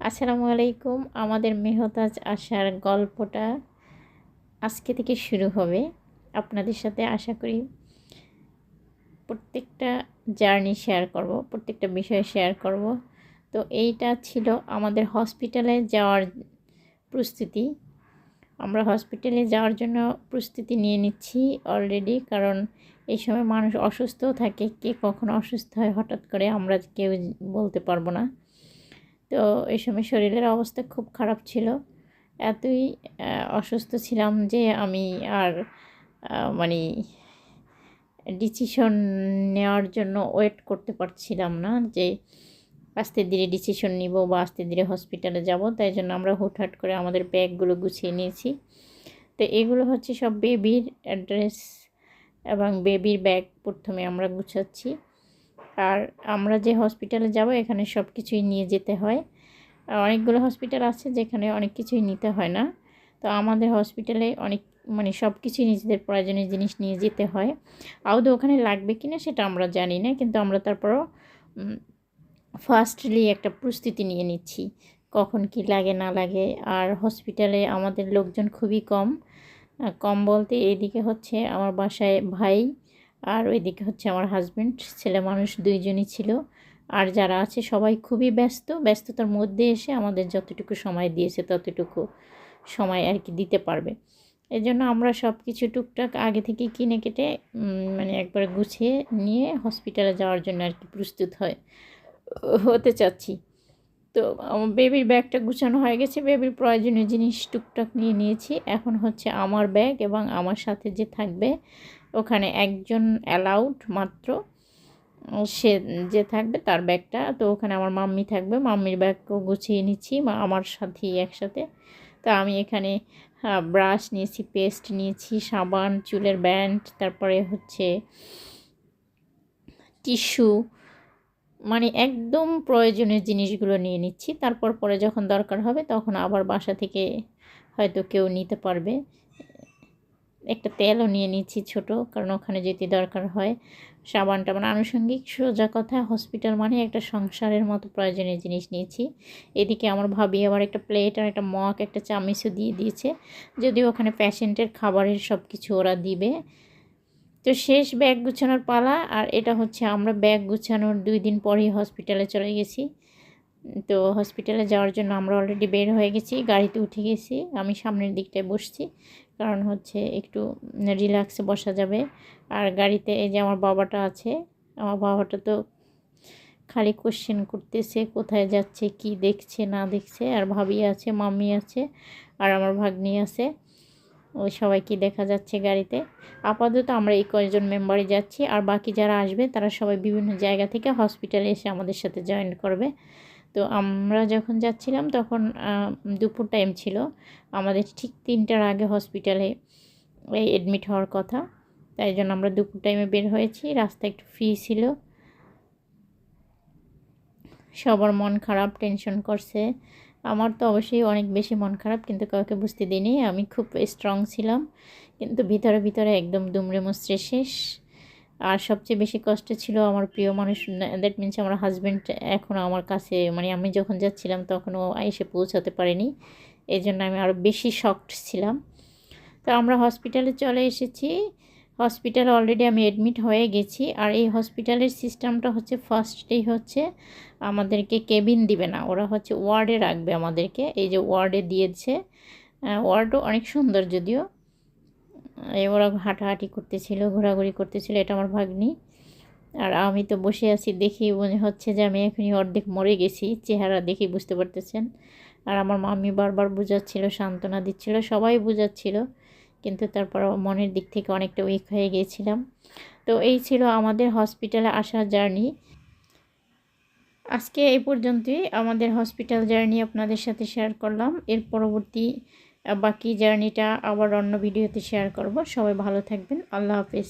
আসসালামু আলাইকুম। আমাদের মেহতাজ আসার গল্পটা আজকে থেকে শুরু হবে। আপনাদের সাথে আশা করি প্রত্যেকটা জার্নি শেয়ার করব, প্রত্যেকটা বিষয় শেয়ার করব। তো এইটা ছিল আমাদের হসপিটালে যাওয়ার প্রস্তুতি। আমরা হসপিটালে যাওয়ার জন্য প্রস্তুতি নিয়ে নিচ্ছি অলরেডি, কারণ এই সময় মানুষ অসুস্থও থাকে। কে কখন অসুস্থ হয় হঠাৎ করে আমরা কেউ বলতে পারবো না। তো এই সময় শরীরের অবস্থা খুব খারাপ ছিল। এতই অসুস্থ ছিলাম যে আমি আর মানে ডিসিশন নেওয়ার জন্য ওয়েট করতে পারছিলাম না যে আস্তে ধীরে ডিসিশন নিব বা আস্তে ধীরে হসপিটালে যাব। তাই জন্য আমরা হুটহাট করে আমাদের ব্যাগগুলো গুছিয়ে নিয়েছি। তো এগুলো হচ্ছে সব বেবির অ্যাড্রেস এবং বেবির ব্যাগ প্রথমে আমরা গুছাচ্ছি। আর আমরা যে হসপিটালে যাব এখানে সব কিছুই নিয়ে যেতে হয়। অনেকগুলো হসপিটাল আছে যেখানে অনেক কিছুই নিতে হয় না। তো আমাদের হসপিটালে অনেক সব কিছুই নিজেদের প্রয়োজনীয় জিনিস নিয়ে যেতে হয়। আদৌ ওখানে লাগবে কি না সেটা আমরা জানি না, কিন্তু আমরা তারপরও ফার্স্টলি একটা প্রস্তুতি নিয়ে নিচ্ছি কখন কি লাগে না লাগে। আর হসপিটালে আমাদের লোকজন খুবই কম। কম বলতে এইদিকে হচ্ছে আমার বাসায় ভাই আর ওইদিকে হচ্ছে আমার হাজব্যান্ড, ছেলে মানুষ দুইজনই ছিল। আর যারা আছে সবাই খুবই ব্যস্ততার মধ্যে এসে আমাদের যতটুকু সময় দিয়েছে ততটুকু সময় আর কি দিতে পারবে। এই জন্য আমরা সব কিছু টুকটাক আগে থেকে কিনে কেটে একবার গুছিয়ে নিয়ে হসপিটালে যাওয়ার জন্য আর কি প্রস্তুত হতে চাচ্ছি। তো বেবির ব্যাগটা গুছানো হয়ে গেছে, বেবির প্রয়োজনীয় জিনিস টুকটাক নিয়ে নিয়েছি। এখন হচ্ছে আমার ব্যাগ এবং আমার সাথে যে থাকবে, ওখানে একজন অ্যালাউড মাত্র, সে যে থাকবে তার ব্যাগটা। তো ওখানে আমার মাম্মি থাকবে, মাম্মির ব্যাগও গুছিয়ে নিচ্ছি আমার সাথেই একসাথে। তো আমি এখানে ব্রাশ নিয়েছি, পেস্ট নিয়েছি, সাবান, চুলের ব্যান্ড, তারপরে হচ্ছে টিস্যু, একদম প্রয়োজনীয় জিনিসগুলো নিয়ে নিচ্ছি। তারপর পরে যখন দরকার হবে তখন আবার বাসা থেকে হয়তো কেউ নিতে পারবে। একটা তেলও নিয়ে নিচ্ছি ছোট, কারণ ওখানে যদি দরকার হয়। সাবানটা আনুষঙ্গিক, সোজা কথা হসপিটাল একটা সংসারের মতো প্রয়োজনীয় জিনিস নিয়েছি। এদিকে আমার ভাবি আবার একটা প্লেট আর একটা মগ, একটা চামিচও দিয়ে দিয়েছে, যদিও ওখানে পেশেন্টের খাবারের সব কিছু ওরা দিবে। তো শেষ ব্যাগ গুছানোর পালা। আর এটা হচ্ছে আমরা ব্যাগ গুছানোর 2 দিন পরেই হসপিটালে চলে গেছি। তো হসপিটালে যাওয়ার জন্য আমরা অলরেডি বের হয়ে গেছি, গাড়িতে উঠে গেছি। আমি সামনের দিকটায় বসছি, কারণ হচ্ছে একটু রিল্যাক্সে বসা যাবে। আর গাড়িতে এই যে আমার বাবাটা আছে, আমার বাবাটা তো খালি কোশ্চেন করতেছে কোথায় যাচ্ছে, কি দেখছে না দেখছে। আর ভাবি আছে, মাম্মি আছে, আর আমার ভাগ্নি আছে। ওই সবাইকে দেখা যাচ্ছে গাড়িতে। আপাতত আমরা এই কয়েকজন মেম্বারই যাচ্ছি, আর বাকি যারা আসবে তারা সবাই বিভিন্ন জায়গা থেকে হসপিটালে এসে আমাদের সাথে জয়েন করবে। তো আমরা যখন যাচ্ছিলাম তখন দুপুর টাইম ছিল, আমাদের ঠিক 3টার আগে হসপিটালে অ্যাডমিট হওয়ার কথা। তাই জন্য আমরা দুপুর টাইমে বের হয়েছি। রাস্তা একটু ফ্রি ছিল, সবার মন খারাপ, টেনশন করছে। আমার তো অবশ্যই অনেক বেশি মন খারাপ, কিন্তু কাউকে বুঝতে দিইনি। আমি খুব স্ট্রং ছিলাম, কিন্তু ভিতরে ভিতরে একদম দুমড়ে মুচড়ে শেষ। আর সবচেয়ে বেশি কষ্ট ছিল আমার প্রিয় মানুষ, দ্যাট মিনস আমার হাজব্যান্ড এখনও আমার কাছে, আমি যখন যাচ্ছিলাম তখন ও এসে পৌঁছাতে পারেনি। এই জন্য আমি আরও বেশি শকড ছিলাম। তো আমরা হসপিটালে চলে এসেছি। হসপিটালে অলরেডি আমি অ্যাডমিট হয়ে গেছি। আর এই হসপিটালের সিস্টেমটা হচ্ছে ফার্স্টেই হচ্ছে আমাদেরকে কেবিন দিবে না, ওরা হচ্ছে ওয়ার্ডে রাখবে আমাদেরকে। এই যে ওয়ার্ডে দিয়েছে, ওয়ার্ডও অনেক সুন্দর যদিও। ওরা হাঁটাহাঁটি করতেছিল, ঘোরাঘুরি করতেছিল, এটা আমার ভাগ্নি। আর আমি তো বসে আছি, দেখি মনে হচ্ছে যে আমি এখনই অর্ধেক মরে গেছি, চেহারা দেখেই বুঝতে পারতেছেন। আর আমার মাম্মি বারবার বুঝাচ্ছিল, সান্ত্বনা দিচ্ছিল, সবাই বুঝাচ্ছিল, কিন্তু তারপর মনের দিক থেকে অনেকটা উইক হয়ে গিয়েছিলাম। তো এই ছিল আমাদের হসপিটালে আসার জার্নি। আজকে এই পর্যন্তই আমাদের হসপিটাল জার্নি আপনাদের সাথে শেয়ার করলাম। এর পরবর্তী বাকি জার্নিটা আবার অন্য ভিডিওতে শেয়ার করব। সবাই ভালো থাকবেন। আল্লাহ হাফেজ।